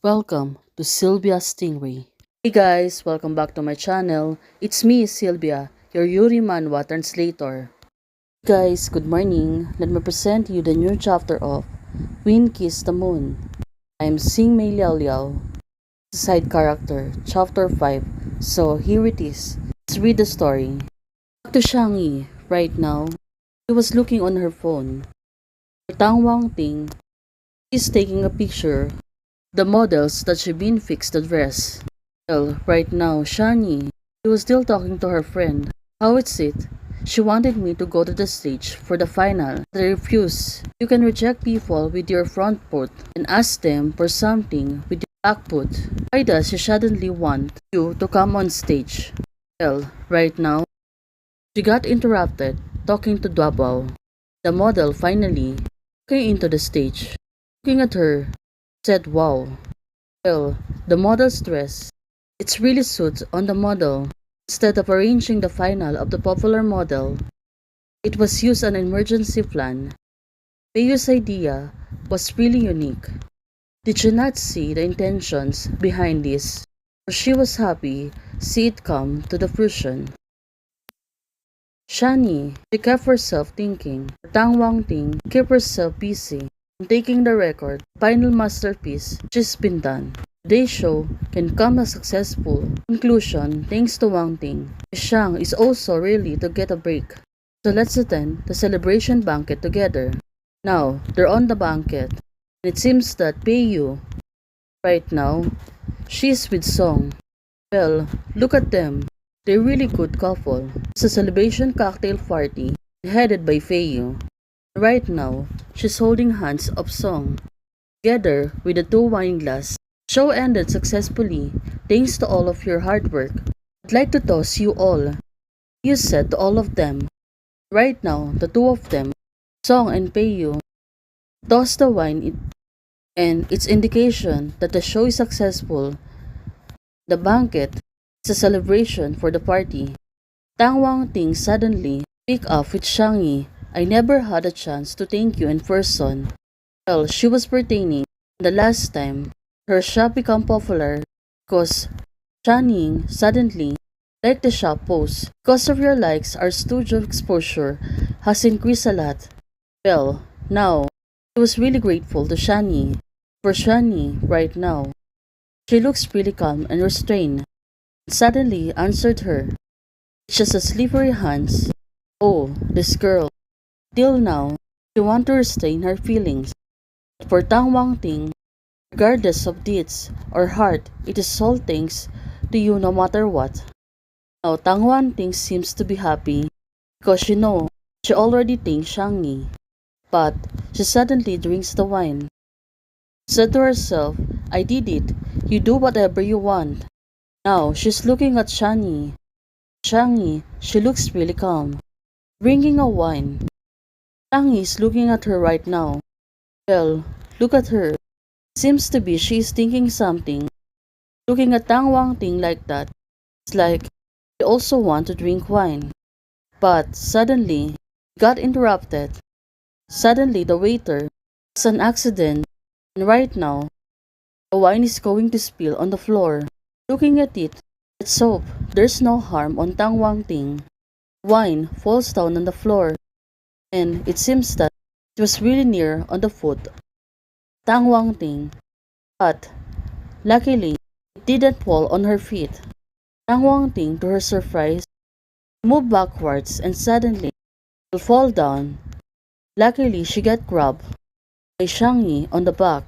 Welcome to Sylvia Stingray. Hey guys, welcome back to my channel. It's me, Sylvia, your Yuri Manhwa translator. Guys, good morning. Let me present you the new chapter of Wind Kiss the Moon. I'm Sing Mei Liao Liao, the side character, chapter 5. So here it is. Let's read the story. Back to Shangyi. Right now, she was looking on her phone. Tang Wang Ting is taking a picture the models that she been fixed the dress. Well, right now, Shani, she was still talking to her friend. How is it? She wanted me to go to the stage for the final. But I refused. You can reject people with your front foot and ask them for something with your back foot. Why does she suddenly want you to come on stage? Well, right now, she got interrupted talking to Dwabao. The model finally came into the stage. Looking at her, said wow. Well, the model's dress, it's really suits on the model. Instead of arranging the final of the popular model, it was used an emergency plan. Peiyu's idea was really unique. Did you not see the intentions behind this? Or she was happy see it come to the fruition. Shani, she kept herself thinking. Tang Wang Ting kept herself busy in taking the record, final masterpiece she's been done. Today's show can come a successful conclusion thanks to Wang Ting. Shang is also really to get a break. So let's attend the celebration banquet together. Now, they're on the banquet. It seems that Peiyu, right now, she's with Song. Well, look at them. They're really good couple. It's a celebration cocktail party headed by Feiyu. Right now, she's holding hands of Song. Together with the two wine glass. Show ended successfully thanks to all of your hard work. I'd like to toast you all. You said to all of them. Right now, the two of them, Song and Peiyu, toss the wine and its indication that the show is successful. The banquet is a celebration for the party. Tang Wang Ting suddenly picked up with Shangyi. I never had a chance to thank you in person. Well, she was pertaining the last time her shop became popular because Channing suddenly liked the shop post. Because of your likes, our studio exposure has increased a lot. Well, now, she was really grateful to Shani. For Shani, right now, she looks really calm and restrained. Suddenly answered her. It's just a slippery hands. Oh, this girl. Till now, she want to restrain her feelings. But for Tang Wang Ting, regardless of deeds or heart, it is all thanks to you no matter what. Now Tang Wang Ting seems to be happy because she already thanked Shangyi. But she suddenly drinks the wine. Said to herself, I did it. You do whatever you want. Now she's looking at Shangyi. Shangyi, she looks really calm. Drinking a wine. Shangyi is looking at her right now. Well, look at her. Seems to be she is thinking something. Looking at Tang Wang Ting like that, it's like she also want to drink wine. But suddenly, got interrupted. Suddenly, the waiter has an accident, and right now, the wine is going to spill on the floor. Looking at it, let's hope there's no harm on Tang Wang Ting. Wine falls down on the floor, and it seems that it was really near on the foot of Tang Wang Ting. But luckily, it didn't fall on her feet. Tang Wang Ting, to her surprise, moved backwards and suddenly will fall down. Luckily, she got grabbed by Shangyi on the back.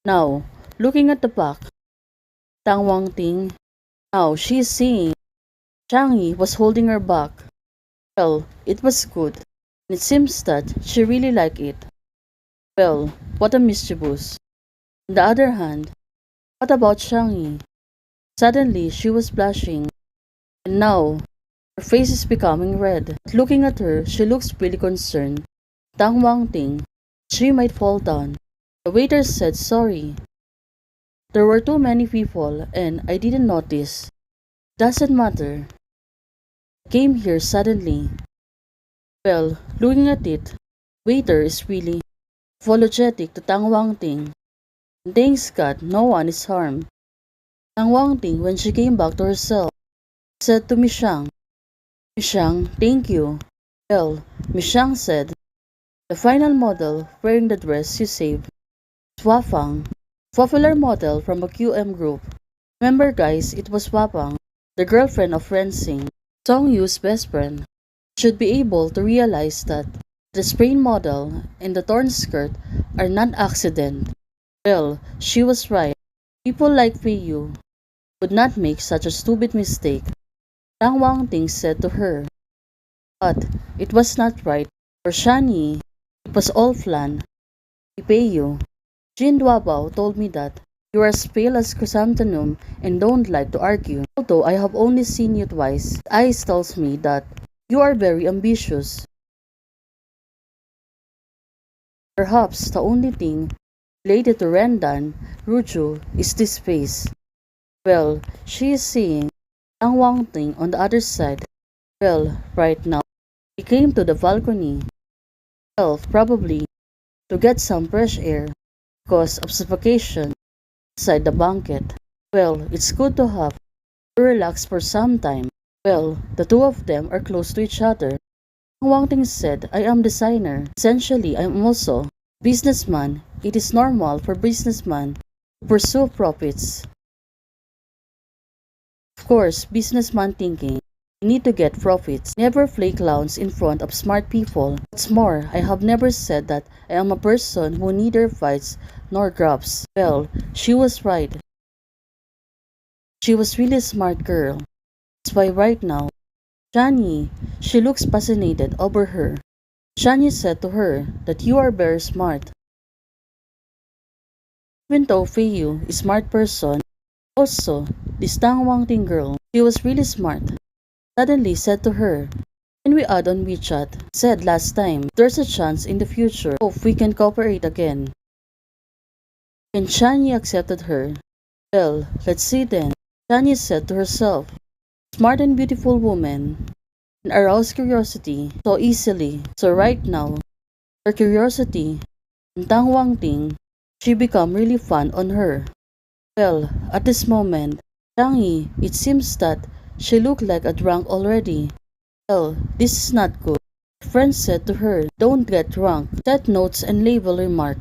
Now, looking at the back, Tang Wang Ting, now she is seeing Shangyi was holding her back. Well, it was good. And it seems that she really liked it. Well, what a mischievous. On the other hand, what about Shangyi? Suddenly, she was blushing. And now, her face is becoming red. Looking at her, she looks really concerned. Tang Wang Ting, she might fall down. The waiter said sorry. There were too many people and I didn't notice. Doesn't matter. Came here suddenly. Well, looking at it, waiter is really apologetic to Tang Wang Ting. Thanks God, no one is harmed. Tang Wangting, when she came back to herself, said to Miss Shang, Miss Shang, thank you. Well, Miss Shang said, the final model wearing the dress you saved is Wafang, popular model from a QM group. Remember guys, it was Wafang, the girlfriend of Rensing, Song Yu's best friend. Should be able to realize that the sprained model and the torn skirt are not accident. Well, she was right. People like Fei Yu would not make such a stupid mistake. Tang Wangting said to her, but it was not right. For Shani, it was all planned. I pay you. Jin Duabao told me that you are as pale as chrysanthemum and don't like to argue. Although I have only seen you twice, eyes tells me that you are very ambitious. Perhaps the only thing related to Rendan, Ruju, is this face. Well, she is seeing Tang Wangting on the other side. Well, right now, he came to the balcony. Well, probably to get some fresh air because of suffocation inside the banquet. Well, it's good to have to relax for some time. Well, the two of them are close to each other. Wang Ting said, I am designer. Essentially, I am also businessman. It is normal for businessman to pursue profits. Of course, businessman thinking, I need to get profits. Never play clowns in front of smart people. What's more, I have never said that I am a person who neither fights nor grabs. Well, she was right. She was really a smart girl. That's why right now, Shani, she looks fascinated over her. Shani said to her that you are very smart. Even though Fei Yu is a smart person, also, this Tang Wangting girl, she was really smart. Suddenly said to her, can we add on WeChat? Said last time, there's a chance in the future. Hope we can cooperate again. And Shani accepted her. Well, let's see then. Shani said to herself, smart and beautiful woman, and arouse curiosity so easily. So right now, her curiosity and Tang Wangting, she become really fun on her. Well, at this moment, Tang Yi, it seems that she looked like a drunk already. Well, this is not good. Her friend said to her, don't get drunk. Set notes and label remark.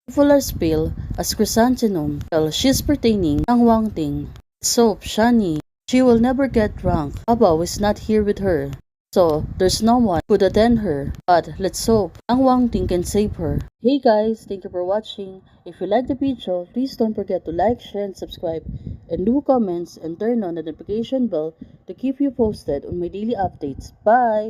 People are as pale as chrysanthemum. Well, she's pertaining Tang Wangting. So, Shani, she will never get drunk. Abao is not here with her. So, there's no one who could attend her. But let's hope Tang Wangting can save her. Hey guys, thank you for watching. If you like the video, please don't forget to like, share, and subscribe. And do comments and turn on the notification bell to keep you posted on my daily updates. Bye!